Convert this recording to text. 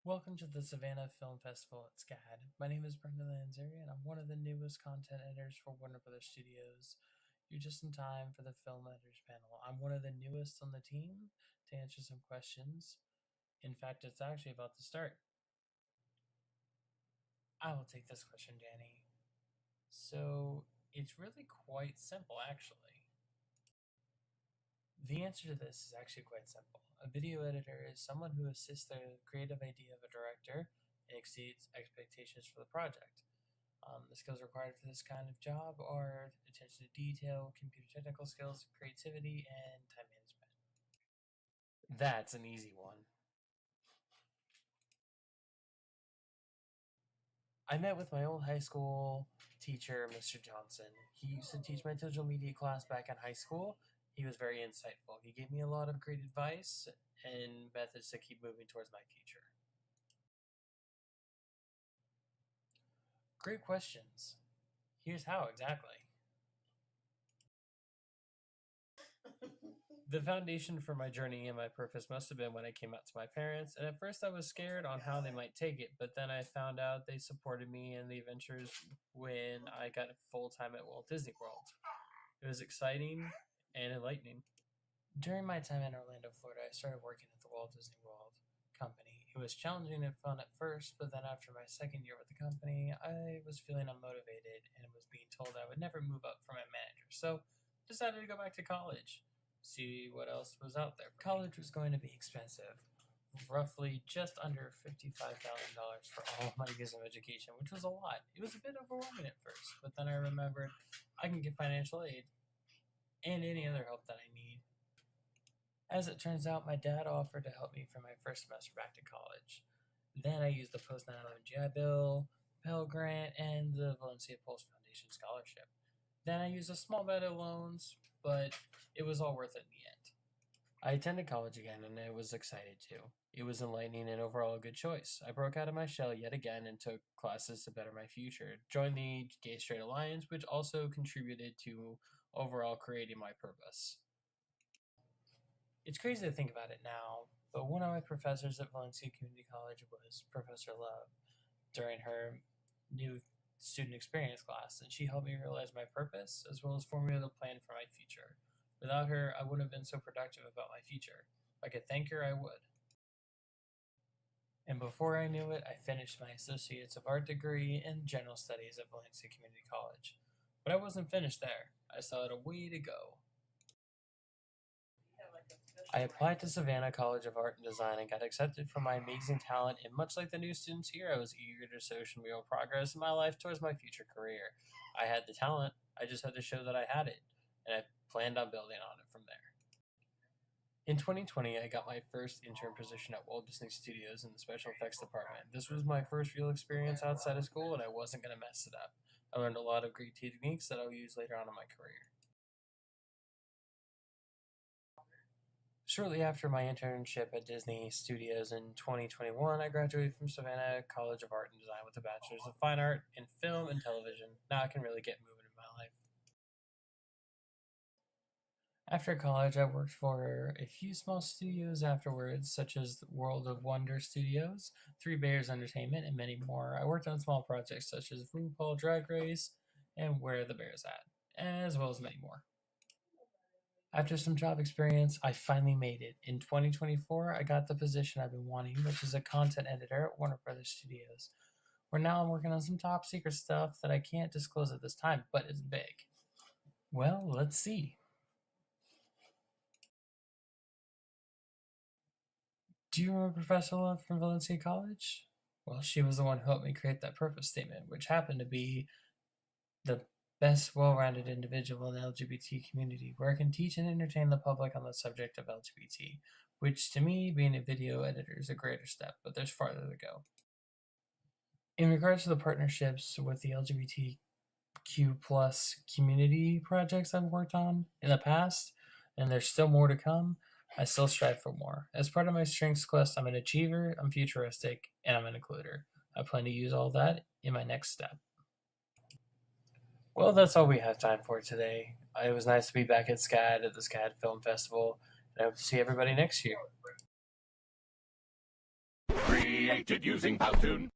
Welcome to the Savannah Film Festival at SCAD. My name is Brendan Lanzeri, and I'm one of the newest content editors for Warner Brothers Studios. You're just in time for the Film Editors panel. I'm one of the newest on the team to answer some questions. In fact, it's actually about to start. I will take this question, Danny. So, it's really quite simple, actually. The answer to this is actually quite simple. A video editor is someone who assists the creative idea of a director and exceeds expectations for the project. The skills required for this kind of job are attention to detail, computer technical skills, creativity, and time management. That's an easy one. I met with my old high school teacher, Mr. Johnson. He used to teach my digital media class back in high school. He was very insightful. He gave me a lot of great advice and methods to keep moving towards my future. Great questions. Here's how exactly. The foundation for my journey and my purpose must have been when I came out to my parents, and at first I was scared on how they might take it, but then I found out they supported me in the adventures when I got full time at Walt Disney World. It was exciting and enlightening. During my time in Orlando, Florida, I started working at the Walt Disney World company. It was challenging and fun at first, but then after my second year with the company, I was feeling unmotivated and was being told I would never move up from a manager. So decided to go back to college, see what else was out there. College was going to be expensive, roughly just under $55,000 for all of my years of education, which was a lot. It was a bit overwhelming at first, but then I remembered I can get financial aid and any other help that I need. As it turns out, my dad offered to help me for my first semester back to college. Then I used the post 9/11 GI Bill, Pell Grant, and the Valencia Pulse Foundation scholarship. Then I used a small bit of loans, but it was all worth it in the end. I attended college again, and I was excited too. It was enlightening and overall a good choice. I broke out of my shell yet again and took classes to better my future. Joined the Gay Straight Alliance, which also contributed to overall creating my purpose. It's crazy to think about it now, but one of my professors at Valencia Community College was Professor Love during her new student experience class, and she helped me realize my purpose as well as formulate a plan for my future. Without her, I wouldn't have been so productive about my future. If I could thank her, I would. And before I knew it, I finished my Associates of Art degree in General Studies at Valencia Community College. But I wasn't finished there. I still had a way to go. I applied to Savannah College of Art and Design and got accepted for my amazing talent, and much like the new students here, I was eager to show some real progress in my life towards my future career. I had the talent, I just had to show that I had it, and I planned on building on it from there. In 2020, I got my first intern position at Walt Disney Studios in the special effects department. This was my first real experience outside of school, and I wasn't going to mess it up. I learned a lot of great techniques that I'll use later on in my career. Shortly after my internship at Disney Studios in 2021, I graduated from Savannah College of Art and Design with a Bachelor's of Fine Art in Film and Television. Now I can really get moving in my life. After college, I worked for a few small studios afterwards, such as World of Wonder Studios, Three Bears Entertainment, and many more. I worked on small projects such as RuPaul Drag Race and Where the Bear's At, as well as many more. After some job experience, I finally made it. In 2024, I got the position I've been wanting, which is a content editor at Warner Brothers Studios, where now I'm working on some top secret stuff that I can't disclose at this time, but it's big. Well, let's see. Do you remember Professor Love from Valencia College? Well, she was the one who helped me create that purpose statement, which happened to be the best well-rounded individual in the LGBT community, where I can teach and entertain the public on the subject of LGBT, which to me, being a video editor is a greater step, but there's farther to go. In regards to the partnerships with the LGBTQ plus community projects I've worked on in the past, and there's still more to come, I still strive for more. As part of my strengths quest, I'm an achiever, I'm futuristic, and I'm an includer. I plan to use all that in my next step. Well, that's all we have time for today. It was nice to be back at SCAD at the SCAD Film Festival, and I hope to see everybody next year. created using Powtoon.